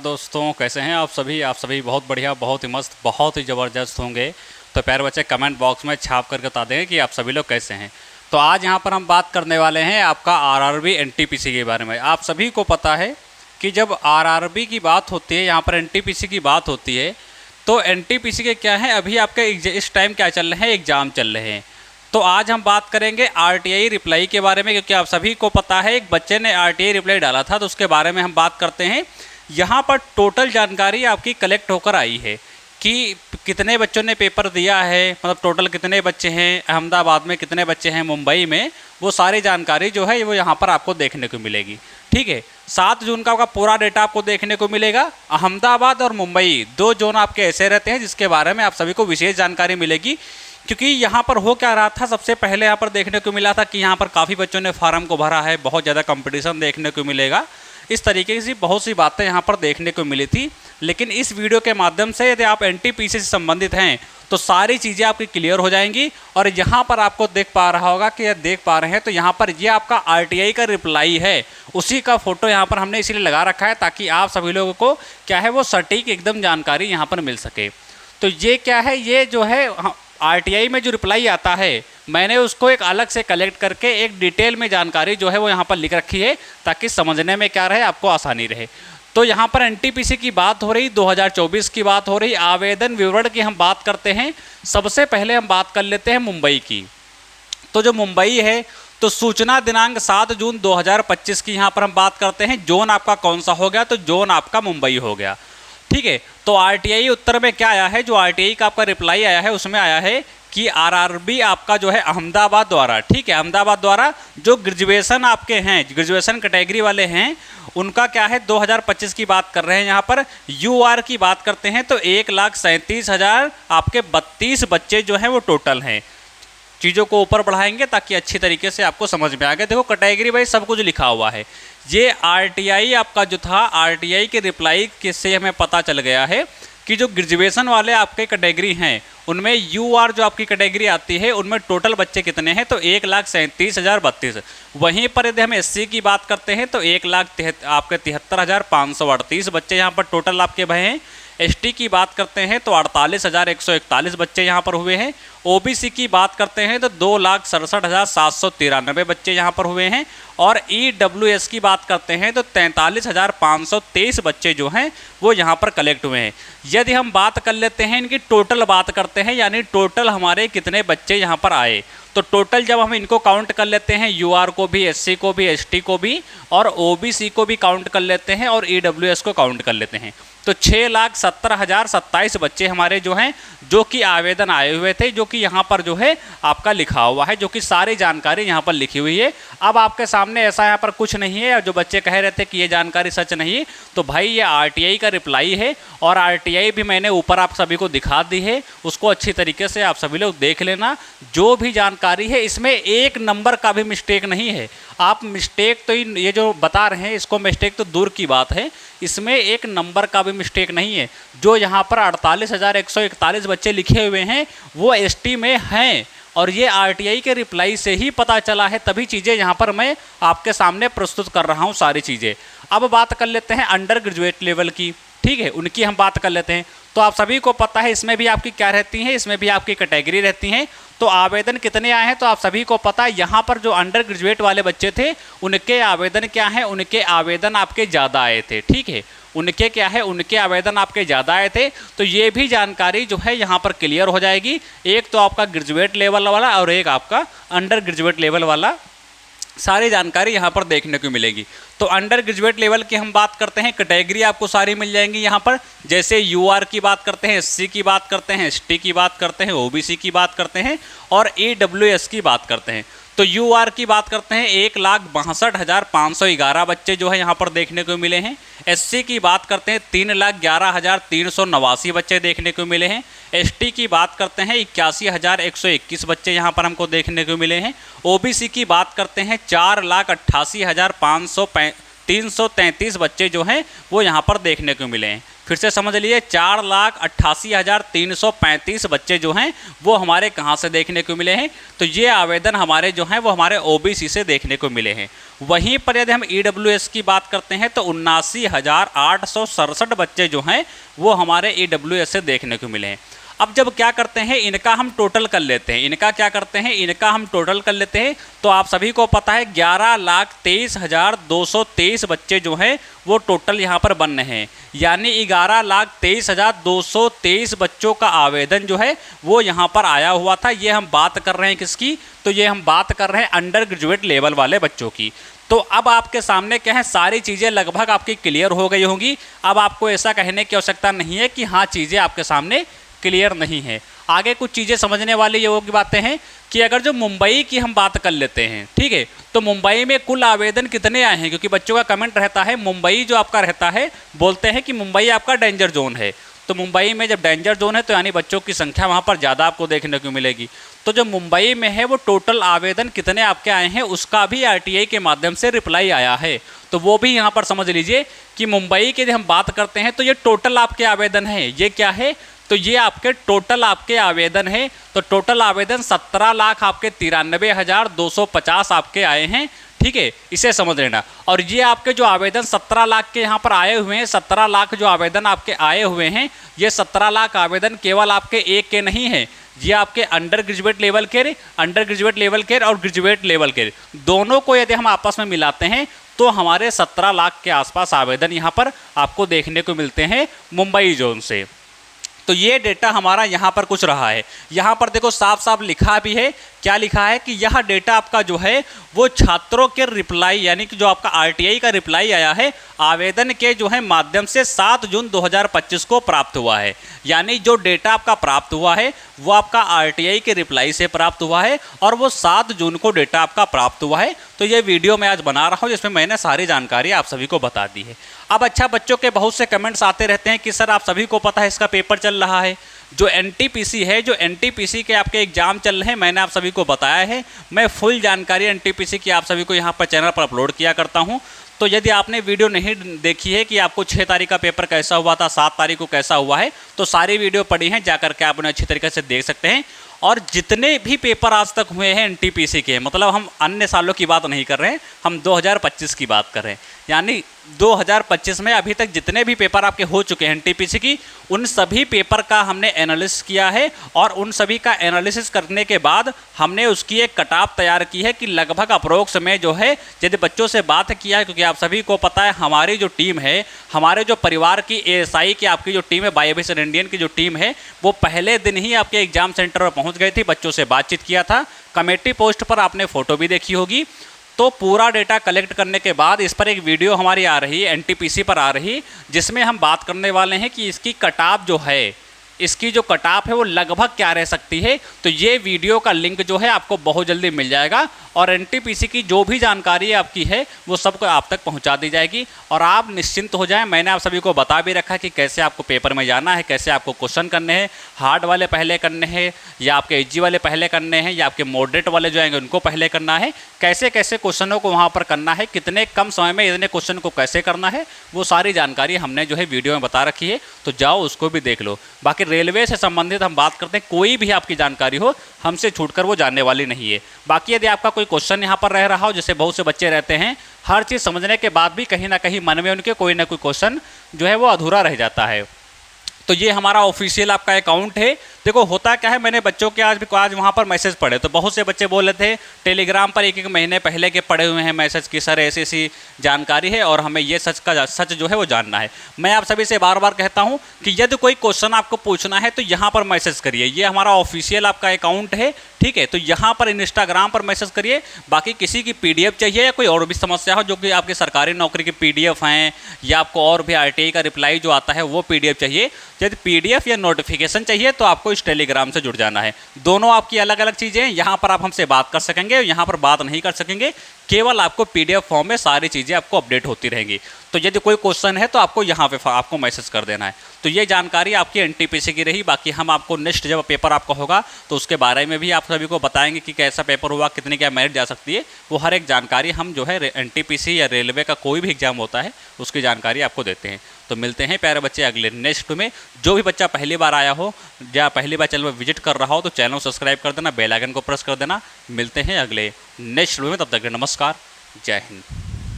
दोस्तों कैसे हैं आप सभी बहुत बढ़िया, बहुत ही मस्त, बहुत ही ज़बरदस्त होंगे। तो प्यारे बच्चे कमेंट बॉक्स में छाप करके बता देंगे कि आप सभी लोग कैसे हैं। तो आज यहाँ पर हम बात करने वाले हैं आपका आरआरबी एनटीपीसी के बारे में। आप सभी को पता है कि जब आरआरबी की बात होती है, यहाँ पर एनटीपीसी की बात होती है, तो एनटीपीसी के क्या है, अभी आपके इस टाइम क्या चल रहे हैं, एग्ज़ाम चल रहे हैं। तो आज हम बात करेंगे आरटीआई रिप्लाई के बारे में, क्योंकि आप सभी को पता है एक बच्चे ने आरटीआई रिप्लाई डाला था, तो उसके बारे में हम बात करते हैं। यहाँ पर टोटल जानकारी आपकी कलेक्ट होकर आई है कि कितने बच्चों ने पेपर दिया है, मतलब टोटल कितने बच्चे हैं, अहमदाबाद में कितने बच्चे हैं, मुंबई में, वो सारी जानकारी जो है वो यहाँ पर आपको देखने को मिलेगी। ठीक है, 7 जून का पूरा डेटा आपको देखने को मिलेगा। अहमदाबाद और मुंबई 2 जोन आपके ऐसे रहते हैं जिसके बारे में आप सभी को विशेष जानकारी मिलेगी। क्योंकि यहाँ पर हो क्या रहा था, सबसे पहले यहाँ पर देखने को मिला था कि यहाँ पर काफ़ी बच्चों ने फार्म को भरा है, बहुत ज़्यादा कंपटीशन देखने को मिलेगा, इस तरीके से बहुत सी बातें यहाँ पर देखने को मिली थी। लेकिन इस वीडियो के माध्यम से यदि आप एनटीपीसी से संबंधित हैं तो सारी चीज़ें आपकी क्लियर हो जाएंगी। और यहाँ पर आपको देख पा रहा होगा कि देख पा रहे हैं, तो यहाँ पर ये आपका आरटीआई का रिप्लाई है, उसी का फोटो यहाँ पर हमने इसीलिए लगा रखा है ताकि आप सभी लोगों को क्या है वो सटीक एकदम जानकारी यहाँ पर मिल सके। तो ये क्या है, ये जो है आरटीआई में जो रिप्लाई आता है, मैंने उसको एक अलग से कलेक्ट करके एक डिटेल में जानकारी जो है वो यहाँ पर लिख रखी है ताकि समझने में क्या रहे, आपको आसानी रहे। तो यहाँ पर एनटीपीसी की बात हो रही, 2024 की बात हो रही, आवेदन विवरण की हम बात करते हैं। सबसे पहले हम बात कर लेते हैं मुंबई की। तो जो मुंबई है, तो सूचना दिनांक 7 जून 2025 की यहाँ पर हम बात करते हैं। जोन आपका कौन सा हो गया, तो जोन आपका मुंबई हो गया। ठीक है, तो आरटीआई उत्तर में क्या आया है, जो आरटीआई का आपका रिप्लाई आया है उसमें आया है कि आरआरबी आपका जो है अहमदाबाद द्वारा, ठीक है, अहमदाबाद द्वारा जो ग्रेजुएशन आपके हैं, ग्रेजुएशन कैटेगरी वाले हैं, उनका क्या है 2025 की बात कर रहे हैं। यहाँ पर यूआर की बात करते हैं तो 1,37,000 आपके 32 बच्चे जो हैं वो टोटल हैं। चीज़ों को ऊपर बढ़ाएंगे ताकि अच्छी तरीके से आपको समझ में आ गया। देखो कैटेगरी वाइज सब कुछ लिखा हुआ है। ये आरटीआई आपका जो था, आरटीआई के रिप्लाई से हमें पता चल गया है कि जो ग्रेजुएशन वाले आपके कैटेगरी हैं उनमें यूआर जो आपकी कैटेगरी आती है उनमें टोटल बच्चे कितने हैं, तो 1,37,032। वहीं पर यदि हम एससी की बात करते हैं तो 1,73,538 बच्चे यहाँ पर टोटल आपके भरे हैं। एसटी की बात करते हैं तो 48,141 बच्चे यहाँ पर हुए हैं। ओबीसी की बात करते हैं तो 2,67,793 बच्चे यहाँ पर हुए हैं। और ईडब्ल्यूएस की बात करते हैं तो 43,523 बच्चे जो हैं वो यहाँ पर कलेक्ट हुए हैं। यदि हम बात कर लेते हैं इनकी टोटल बात करते हैं, यानी टोटल हमारे कितने बच्चे यहाँ पर आए, तो टोटल जब हम इनको काउंट कर लेते हैं, यूआर को भी, एससी को भी, एसटी को भी और ओबीसी को भी काउंट कर लेते हैं और ईडब्ल्यूएस को काउंट कर लेते हैं, तो 6,70,027 बच्चे हमारे जो हैं जो कि आवेदन आए हुए थे, जो कि यहाँ पर जो है आपका लिखा हुआ है, जो कि सारी जानकारी यहाँ पर लिखी हुई है। अब आपके सामने ऐसा यहाँ पर कुछ नहीं है, जो बच्चे कह रहे थे कि ये जानकारी सच नहीं है, तो भाई ये आरटीआई का रिप्लाई है और आरटीआई भी मैंने ऊपर आप सभी को दिखा दी है, उसको अच्छी तरीके से आप सभी लोग देख लेना। जो भी जानकारी है इसमें एक नंबर का भी मिस्टेक नहीं है। आप मिस्टेक तो ये जो बता रहे हैं इसको मिस्टेक तो दूर की बात है, इसमें एक नंबर का भी मिस्टेक नहीं है। जो यहाँ पर 48,141 बच्चे लिखे हुए हैं वो एसटी में हैं और ये आरटीआई के रिप्लाई से ही पता चला है, तभी चीज़ें यहाँ पर मैं आपके सामने प्रस्तुत कर रहा हूँ सारी चीज़ें। अब बात कर लेते हैं अंडर ग्रेजुएट लेवल की, ठीक है, उनकी हम बात कर लेते हैं। तो आप सभी को पता है इसमें भी आपकी क्या रहती है, इसमें भी आपकी कैटेगरी रहती हैं। तो आवेदन कितने आए हैं, तो आप सभी को पता है यहाँ पर जो अंडर ग्रेजुएट वाले बच्चे थे उनके आवेदन क्या हैं, उनके आवेदन आपके ज़्यादा आए थे। ठीक है, उनके क्या है, उनके आवेदन आपके ज़्यादा आए थे। तो ये भी जानकारी जो है यहाँ पर क्लियर हो जाएगी। एक तो आपका ग्रेजुएट लेवल वाला और एक आपका अंडर ग्रेजुएट लेवल वाला, सारी जानकारी यहाँ पर देखने को मिलेगी। तो अंडर ग्रेजुएट लेवल की हम बात करते हैं, कैटेगरी आपको सारी मिल जाएंगी यहाँ पर। जैसे यूआर की बात करते हैं, एससी की बात करते हैं, एसटी की बात करते हैं, ओबीसी की बात करते हैं और ईडब्ल्यूएस की बात करते हैं। तो यूआर की बात करते हैं 1,62,511 बच्चे जो है यहाँ पर देखने को मिले हैं। एससी की बात करते हैं 3,11,389 बच्चे देखने को मिले हैं। एसटी की बात करते हैं 81,121 बच्चे यहाँ पर हमको देखने को मिले हैं। ओबीसी की बात करते हैं 4,88,333 बच्चे जो हैं वो यहाँ पर देखने को मिले हैं। फिर से समझ लीजिए 4,88,335 बच्चे जो हैं वो हमारे कहाँ से देखने को मिले हैं, तो ये आवेदन हमारे जो हैं वो हमारे ओबीसी से देखने को मिले हैं। वहीं पर यदि हम ईडब्ल्यूएस की बात करते हैं तो 79,867 बच्चे जो हैं वो हमारे ईडब्ल्यूएस से देखने को मिले हैं। अब जब क्या करते हैं, इनका हम टोटल कर लेते हैं, इनका हम टोटल कर लेते हैं, तो आप सभी को पता है 11,23,223 बच्चे जो हैं वो टोटल यहाँ पर बन रहे हैं। यानी 11,23,223 बच्चों का आवेदन जो है वो यहाँ पर आया हुआ था। ये हम बात कर रहे हैं किसकी, तो ये हम बात कर रहे हैं अंडर ग्रेजुएट लेवल वाले बच्चों की। तो अब आपके सामने क्या है, सारी चीज़ें लगभग आपकी क्लियर हो गई होंगी। अब आपको ऐसा कहने की आवश्यकता नहीं है कि हाँ चीज़ें आपके सामने क्लियर नहीं है। आगे कुछ चीज़ें समझने वाली ये की बातें हैं कि अगर जो मुंबई की हम बात कर लेते हैं, ठीक है, तो मुंबई में कुल आवेदन कितने आए हैं, क्योंकि बच्चों का कमेंट रहता है मुंबई जो आपका रहता है, बोलते हैं कि मुंबई आपका डेंजर जोन है। तो मुंबई में जब डेंजर जोन है तो यानी बच्चों की संख्या वहाँ पर ज़्यादा आपको देखने को मिलेगी। तो जो मुंबई में है वो टोटल आवेदन कितने आपके आए हैं उसका भी आरटीआई के माध्यम से रिप्लाई आया है। तो वो भी यहाँ पर समझ लीजिए कि मुंबई के जब हम बात करते हैं तो ये टोटल आपके आवेदन है। ये क्या है, तो ये आपके टोटल आपके आवेदन है। तो टोटल आवेदन 17,93,250 आपके आए हैं, ठीक है, इसे समझ लेना। और ये आपके जो आवेदन 17 लाख के यहाँ पर आए हुए हैं, 17 लाख जो आवेदन आपके आए हुए हैं, ये 17 लाख आवेदन केवल आपके एक के नहीं है, ये आपके अंडर ग्रेजुएट लेवल के और ग्रेजुएट लेवल के दोनों को यदि हम आपस में मिलाते हैं तो हमारे 17 लाख के आसपास आवेदन यहाँ पर आपको देखने को मिलते हैं मुंबई जोन से। तो ये डेटा हमारा यहाँ पर कुछ रहा है। यहाँ पर देखो साफ साफ लिखा भी है, क्या लिखा है कि यह डेटा आपका जो है वो छात्रों के रिप्लाई यानी कि जो आपका आरटीआई का रिप्लाई आया है आवेदन के जो है माध्यम से 7 जून 2025 को प्राप्त हुआ है। यानी जो डेटा आपका प्राप्त हुआ है वो आपका आरटीआई के रिप्लाई से प्राप्त हुआ है और वो 7 जून को डेटा आपका प्राप्त हुआ है। तो ये वीडियो मैं आज बना रहा हूँ जिसमें मैंने सारी जानकारी आप सभी को बता दी है। अब अच्छा, बच्चों के बहुत से कमेंट्स आते रहते हैं कि सर आप सभी को पता है इसका पेपर चल रहा है, जो एनटीपीसी है, जो एनटीपीसी के आपके एग्जाम चल रहे हैं, मैंने आप सभी को बताया है। मैं फुल जानकारी एनटीपीसी की आप सभी को यहाँ पर चैनल पर अपलोड किया करता हूँ। तो यदि आपने वीडियो नहीं देखी है कि आपको 6 तारीख का पेपर कैसा हुआ था, 7 तारीख को कैसा हुआ है, तो सारी वीडियो पड़ी हैं, जाकर के आप उन्हें अच्छी तरीके से देख सकते हैं। और जितने भी पेपर आज तक हुए हैं एनटीपीसी के, मतलब हम अन्य सालों की बात नहीं कर रहे हैं, हम 2025 की बात कर रहे हैं। यानी 2025 में अभी तक जितने भी पेपर आपके हो चुके हैं एनटीपीसी की, उन सभी पेपर का हमने एनालिसिस किया है और उन सभी का एनालिसिस करने के बाद हमने उसकी एक कटाप तैयार की है कि लगभग अप्रोक्स में जो है, यदि बच्चों से बात किया है, क्योंकि आप सभी को पता है हमारी जो टीम है, हमारे जो परिवार की एएसआई की आपकी जो टीम है, बायोबेस इंडियन की जो टीम है, वो पहले दिन ही आपके एग्जाम सेंटर पर पहुँच गई थी, बच्चों से बातचीत किया था। कमेटी पोस्ट पर आपने फ़ोटो भी देखी होगी। तो पूरा डेटा कलेक्ट करने के बाद इस पर एक वीडियो हमारी आ रही है, एनटीपीसी पर आ रही, जिसमें हम बात करने वाले हैं कि इसकी कटाप जो है, इसकी जो कटाप है वो लगभग क्या रह सकती है। तो ये वीडियो का लिंक जो है आपको बहुत जल्दी मिल जाएगा और एनटीपीसी की जो भी जानकारी आपकी है वो सबको आप तक पहुंचा दी जाएगी और आप निश्चिंत हो जाएं। मैंने आप सभी को बता भी रखा है कि कैसे आपको पेपर में जाना है, कैसे आपको क्वेश्चन करने हैं, हार्ड वाले पहले करने हैं या आपके इजी वाले पहले करने हैं या आपके मॉडरेट वाले जो आएंगे उनको पहले करना है, कैसे कैसे क्वेश्चनों को वहाँ पर करना है, कितने कम समय में इतने क्वेश्चन को कैसे करना है, वो सारी जानकारी हमने जो है वीडियो में बता रखी है। तो जाओ उसको भी देख लो। बाकी रेलवे से संबंधित हम बात करते हैं, कोई भी आपकी जानकारी हो हमसे छूटकर वो जानने वाली नहीं है। बाकी यदि आपका कोई क्वेश्चन यहाँ पर रह रहा हो, जैसे बहुत से बच्चे रहते हैं, हर चीज़ समझने के बाद भी कहीं ना कहीं मन में उनके कोई ना कोई क्वेश्चन जो है वो अधूरा रह जाता है। तो ये हमारा ऑफिशियल आपका अकाउंट है। देखो होता क्या है, मैंने बच्चों के आज वहाँ पर मैसेज पढ़े तो बहुत से बच्चे बोल रहे थे टेलीग्राम पर एक महीने पहले के पढ़े हुए हैं मैसेज की सर ऐसी ऐसी जानकारी है और हमें ये सच जो है वो जानना है। मैं आप सभी से बार बार कहता हूँ कि यदि कोई क्वेश्चन आपको पूछना है तो यहाँ पर मैसेज करिए। ये हमारा ऑफिशियल आपका अकाउंट है, ठीक है। तो यहाँ पर इंस्टाग्राम पर मैसेज करिए। बाकी किसी की PDF चाहिए या कोई और भी समस्या हो जो कि आपकी सरकारी नौकरी की PDF हैं या आपको और भी RTI का रिप्लाई जो आता है वो PDF चाहिए, यदि PDF या नोटिफिकेशन चाहिए तो आपको इस टेलीग्राम से जुड़ जाना है। दोनों आपकी अलग अलग चीज़ें हैं। यहाँ पर आप हमसे बात कर सकेंगे, यहाँ पर बात नहीं कर सकेंगे, केवल आपको PDF फॉर्म में सारी चीज़ें आपको अपडेट होती रहेंगी। तो यदि कोई क्वेश्चन है तो आपको यहाँ पे आपको मैसेज कर देना है। तो ये जानकारी आपकी एनटीपीसी की रही। बाकी हम आपको नेक्स्ट जब पेपर आपका होगा तो उसके बारे में भी आप सभी को बताएंगे कि कैसा पेपर हुआ, कितनी क्या मेरिट जा सकती है, वो हर एक जानकारी हम जो है एनटीपीसी या रेलवे का कोई भी एग्जाम होता है उसकी जानकारी आपको देते हैं। तो मिलते हैं प्यारे बच्चे अगले नेक्स्ट में। जो भी बच्चा पहली बार आया हो या पहली बार चैनल पर विजिट कर रहा हो तो चैनल को सब्सक्राइब कर देना, बेल आइकन को प्रेस कर देना। मिलते हैं अगले नेक्स्ट वीडियो में, तब तक के नमस्कार, जय हिंद।